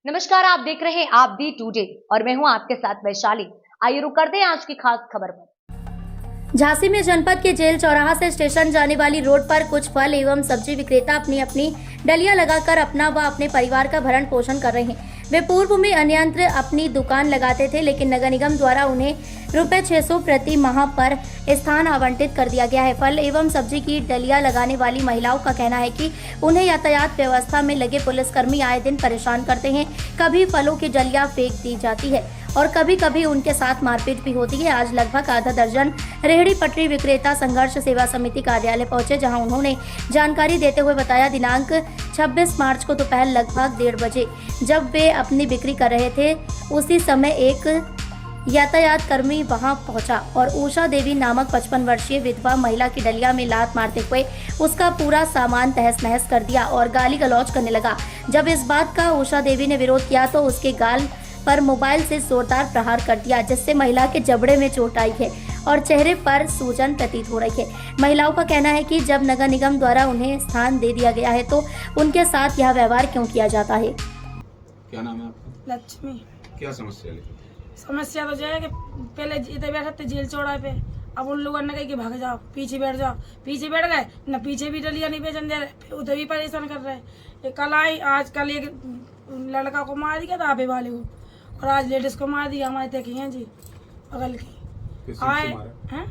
नमस्कार, आप देख रहे हैं आप दी टुडे और मैं हूं आपके साथ वैशाली। आइए रुक करते हैं आज की खास खबर पर। झांसी में जनपद के जेल चौराहा से स्टेशन जाने वाली रोड पर कुछ फल एवं सब्जी विक्रेता अपनी अपनी डलियां लगाकर अपना व अपने परिवार का भरण पोषण कर रहे हैं। वे पूर्व में अन्यत्र अपनी दुकान लगाते थे, लेकिन नगर निगम द्वारा उन्हें रुपए 600 प्रति माह पर स्थान आवंटित कर दिया गया है। फल एवं सब्जी की डलियां लगाने वाली महिलाओं का कहना है कि उन्हें यातायात व्यवस्था में लगे पुलिसकर्मी आए दिन परेशान करते हैं। कभी फलों की डलियां फेंक दी जाती है और कभी कभी उनके साथ मारपीट भी होती है। आज लगभग आधा दर्जन रेहड़ी पटरी विक्रेता संघर्ष सेवा समिति कार्यालय पहुंचे, जहां उन्होंने जानकारी देते हुए बताया, दिनांक 26 मार्च को दोपहर लगभग 1:30 बजे जब वे अपनी बिक्री कर रहे थे, उसी समय एक यातायात कर्मी वहां पहुंचा और उषा देवी नामक 55 वर्षीय विधवा महिला की डलिया में लात मारते हुए उसका पूरा सामान तहस नहस कर दिया और गाली गलौज करने लगा। जब इस बात का उषा देवी ने विरोध किया तो उसके गाल पर मोबाइल से जोरदार प्रहार कर दिया, जिससे महिला के जबड़े में चोट आई है और चेहरे पर सूजन प्रतीत हो रही है। महिलाओं का कहना है कि जब नगर निगम द्वारा उन्हें स्थान दे दिया गया है तो उनके साथ यह व्यवहार क्यों किया जाता है। क्या नाम है आपका? लक्ष्मी। क्या समस्या है? समस्या तो जो है कि पहले इधर बैठे थे जेल चौराहे पे, अब उन लोगों ने कहा कि भाग जाओ, पीछे बैठ जाओ। पीछे बैठ गए न, पीछे भी डलिया नहीं बेचन दे रहे, फिर उधर भी परेशान कर रहे। ये कल आई, आज कल एक लड़का को मार दिया था आबे वाले को, और आज लेडीज को मार दिया हमारे तक हैं जी बगल की। आए हैं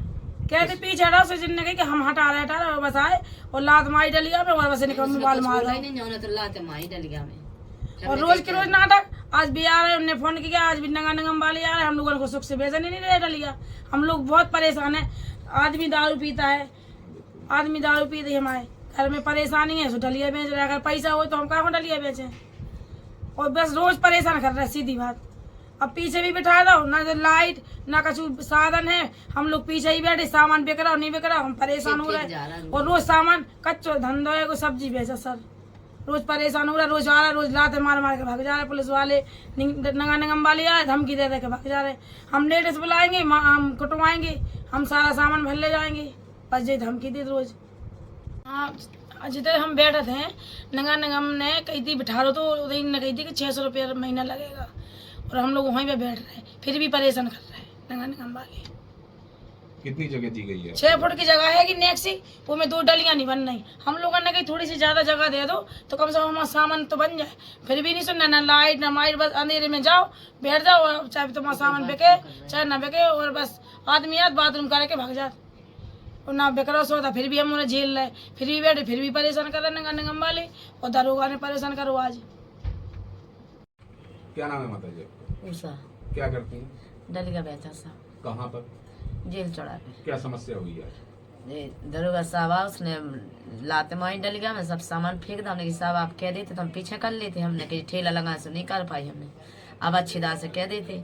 कहते पीछे हटाओ से, जिनने कहा कि हम हटा रहे और बस आए और लात मारी डलिया में और बस निकल मोबाइल मार और रोज के रोज नाटक। आज भी आ रहे, उन्होंने फोन किया, आज भी नगर निगम वाले आ रहे, हम लोगों को सुख से बेचन ही नहीं दे डलिया। हम लोग बहुत परेशान है। आदमी दारू पीता है, आदमी दारू पीते हमारे घर में परेशानी है, सो डलिया बेच रहे। अगर पैसा हो तो हम कहाँ डलिया बेचें, और बस रोज परेशान कर रहे हैं, सीधी बात। अब पीछे भी बिठा दो, ना लाइट ना कुछ साधन है, हम लोग पीछे ही बैठे, सामान बिक रहा नहीं बिक रहा, हम परेशान हो रहे हैं। और रोज सामान कच्चो धंधो है, कोई सब्जी बेचा सर, रोज परेशान हो रहा है। रोज आ रहा है, रोज लाते मार मार के भाग जा रहे। पुलिस वाले नगर निगम वाले आए, धमकी दे दे के भाग जा रहे। हम लेडीज बुलाएंगे, हम कुटवाएंगे, हम सारा सामान भर ले जाएंगे, बस ये धमकी दी रोज। हाँ, जिधर हम बैठे थे नगर निगम ने कही थी बिठा लो, तो उधर ने कही थी कि 600 रुपये महीना लगेगा, और हम लोग वहीं पे बैठ रहे हैं, फिर भी परेशान कर रहे हैं नगर निगम वाले। कितनी जगह दी गई है? 6 फुट की जगह है कि नेक्सी, वो में 2 डलियां नहीं बन रही। हम लोगों ने कहीं थोड़ी सी ज्यादा जगह दे दो तो कम से कम हमारा सामान तो बन जाए, फिर भी नहीं सुनना, ना लाइट ना माइट, बस अंधेरे में जाओ बैठ जाओ, चाहे तुम्हारा सामान बिके चाहे ना बिके, और बस आदमी याद बाथरूम करके भाग जाए और ना बेकरा सोता, फिर भी हम उन्हें झेल रहे, फिर भी बैठे, फिर भी परेशान कर रहे नगर निगम वाले, और दरोगा ने परेशान करो आज। क्या नाम है माता जी? उषा। क्या करती हैं? डलिया बेचा सा। कहाँ पर? जेल चौराहे पे। क्या समस्या हुई है? दरोगा साहब आया, उसने लाते मारी डलिया में, सब सामान फेंक दा। हमने कि साहब आप कह देते तो हम पीछे कर लेते, हमने कि ठेला लगा से नहीं कर पाई हमने, अब अच्छी दाह से कह देते।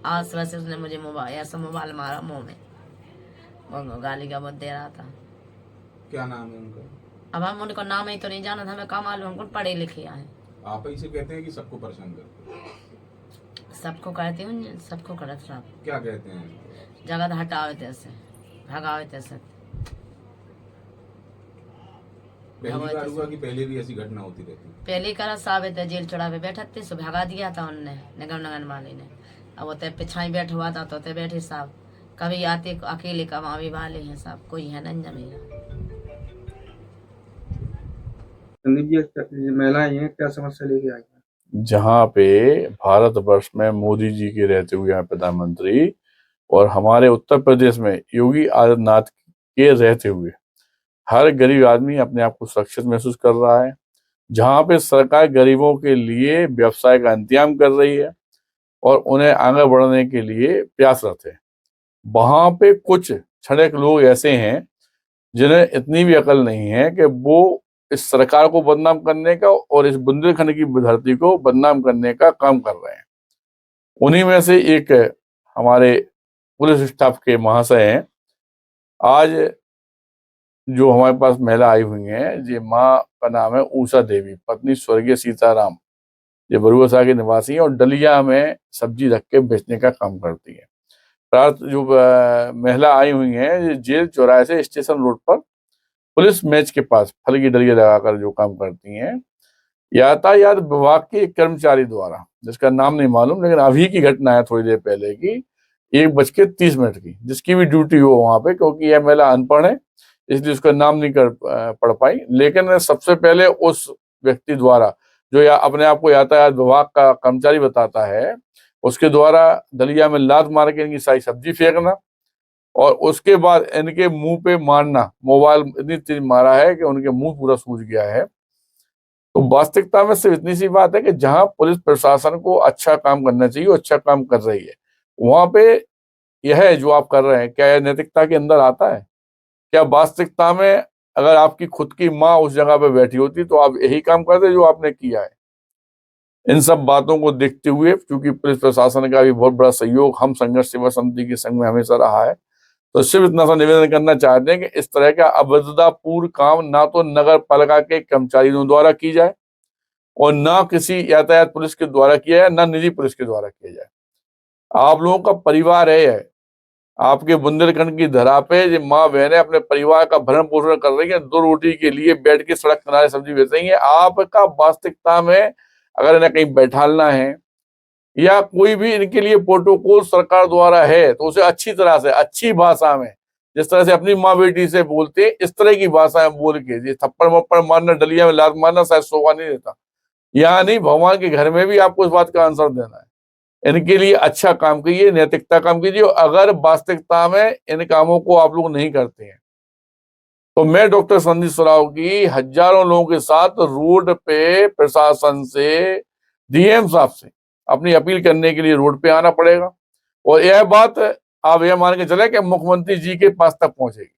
आज सुबह से उसने मुझे मोबाइल ऐसा मोबाइल मारा मुँह में, वो गाली का बहुत दे रहा था। क्या नाम है उनका? अब हम उनको नाम ही तो नहीं जाना था, हमें कम मालूम, हमको पढ़े लिखे आए। आप ही से कहते हैं कि सबको परेशान करते हैं? सबको कहते हूँ, सबको करत साहब। क्या कहते हैं? जगह हटावे तैसे भगावे तैसे। पहली बार हुआ कि पहले भी ऐसी घटना होती रहती? पहले करा साहब थे जेल चौड़ा पे बैठा थे, सो भगा दिया था उनने निगम नगर वाले ने। अब वो पिछाई बैठ हुआ था तो बैठे साहब, कभी आते अकेले कमावे वाले हैं साहब, कोई है नहीं जमीन। महिलाएं हैं, क्या समस्या लेके आई हैं? जहाँ पे भारतवर्ष में मोदी जी के रहते हुए हैं प्रधानमंत्री, और हमारे उत्तर प्रदेश में योगी आदित्यनाथ के रहते हुए हर गरीब आदमी अपने आप को सुरक्षित महसूस कर रहा है। जहाँ पे सरकार गरीबों के लिए व्यवसाय का इंतजाम कर रही है और उन्हें आगे बढ़ने के लिए प्रयासरत है, वहां पे कुछ छड़ेक लोग ऐसे हैं जिन्हें इतनी भी अकल नहीं है कि वो इस सरकार को बदनाम करने का और इस बुंदेलखंड की धरती को बदनाम करने का काम कर रहे हैं। उन्हीं में से एक हमारे पुलिस स्टाफ के महाशय हैं। आज जो हमारे पास महिला आई हुई हैं, ये माँ का नाम है उषा देवी, पत्नी स्वर्गीय सीताराम, ये बरुआ के निवासी हैं और डलिया में सब्जी रख के बेचने का काम करती है। रात जो महिला आई हुई हैं, ये जेल चौराहे से स्टेशन रोड पर पुलिस मैच के पास फल की डलिया लगाकर जो काम करती हैं, यातायात विभाग के एक कर्मचारी द्वारा, जिसका नाम नहीं मालूम, लेकिन अभी की घटना है थोड़ी देर पहले की, 1:30 की, जिसकी भी ड्यूटी हो वहां पे, क्योंकि यह महिला अनपढ़ है इसलिए उसका नाम नहीं पढ़ पाई। लेकिन सबसे पहले उस व्यक्ति द्वारा, जो अपने आप को यातायात विभाग का कर्मचारी बताता है, उसके द्वारा दलिया में लात मार के इनकी सारी सब्जी फेंकना और उसके बाद इनके मुंह पे मारना, मोबाइल इतनी तेज मारा है कि उनके मुंह पूरा सूज गया है। तो वास्तविकता में सिर्फ इतनी सी बात है कि जहां पुलिस प्रशासन को अच्छा काम करना चाहिए, वो अच्छा काम कर रही है। वहां पे यह जो आप कर रहे हैं, क्या यह नैतिकता के अंदर आता है? क्या वास्तविकता में अगर आपकी खुद की माँ उस जगह पे बैठी होती तो आप यही काम करते जो आपने किया है? इन सब बातों को देखते हुए, क्योंकि पुलिस प्रशासन का भी बहुत बड़ा सहयोग हम संघर्ष सेवा समिति के संघ में हमेशा रहा है, तो सिर्फ इतना सा निवेदन करना चाहते हैं कि इस तरह का अभद्रतापूर्ण काम ना तो नगर पालिका के कर्मचारियों द्वारा की जाए और ना किसी यातायात पुलिस के द्वारा किया जाए, ना निजी पुलिस के द्वारा किया जाए। आप लोगों का परिवार है, आपके बुंदेलखंड की धरा पे जो माँ बहनें अपने परिवार का भरण पोषण कर रही है, 2 रोटी के लिए बैठ के सड़क किनारे सब्जी बेच रही है। आपका वास्तविकता में अगर इन्हें कहीं बैठालना है या कोई भी इनके लिए प्रोटोकॉल सरकार द्वारा है, तो उसे अच्छी तरह से, अच्छी भाषा में, जिस तरह से अपनी माँ बेटी से बोलते, इस तरह की भाषा में बोल के, थप्पड़ मप्पड़ मारना, डलिया में लात मारना शायद शोभा नहीं देता। यहाँ नहीं, भगवान के घर में भी आपको इस बात का आंसर देना है। इनके लिए अच्छा काम कीजिए, नैतिकता काम कीजिए। अगर वास्तविकता में इन कामों को आप लोग नहीं करते हैं तो मैं डॉक्टर संदीप सराव की हजारों लोगों के साथ रोड पे प्रशासन से, डीएम साहब से अपनी अपील करने के लिए रोड पे आना पड़ेगा। और यह बात आप यह मान के चले कि मुख्यमंत्री जी के पास तक पहुंचेगी।